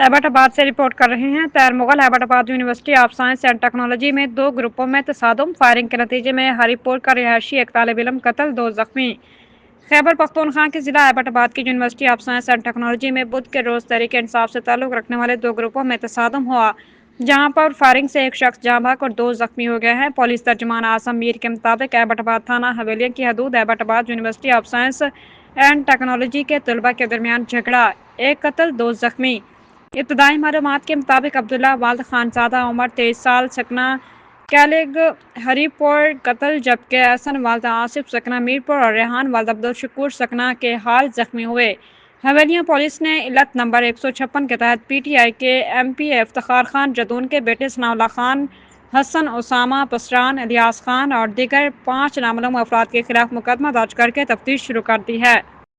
Abbott آباد سے report کر رہے ہیں تیر مغل۔ ایبٹ آباد university of science and technology میں 2 گروپوں میں تصادم، فائرنگ کے نتیجے میں ہری پور کا رہائشی ایک طالب علم قتل، 2 زخمی۔ خیبر پختونخوا کے ضلع ایبٹ آباد کی university of science and technology میں بدھ کے روز تحریک انصاف سے تعلق رکھنے والے 2 گروپوں میں تصادم ہوا، جہاں پر فائرنگ سے ایک شخص جاں بحق اور 2 زخمی ہو گئے ہیں۔ پولیس ترجمان اعظم میر کے مطابق ایبٹ آباد تھانہ حویلیہ کی حدود ایبٹ آباد university of science and technology کے طلباء کے درمیان جھگڑا، 1 قتل 2 زخمی۔ ابتدائی معلومات کے مطابق عبداللہ والد خانزادہ عمر 23 سال سکنہ کیلگ ہری پور قتل، جبکہ احسن والد آصف سکنہ میر پور اور ریحان والد عبدالشکور سکنہ کے حال زخمی ہوئے۔ حویلیہ پولیس نے علت نمبر 156 کے تحت پی ٹی آئی کے ایم پی اے افتخار خان جدون کے بیٹے ثناء اللہ خان، حسن اسامہ پسران، الیاس خان اور دیگر 5 نامعلوم افراد کے خلاف مقدمہ درج کر کے تفتیش شروع کر دی ہے۔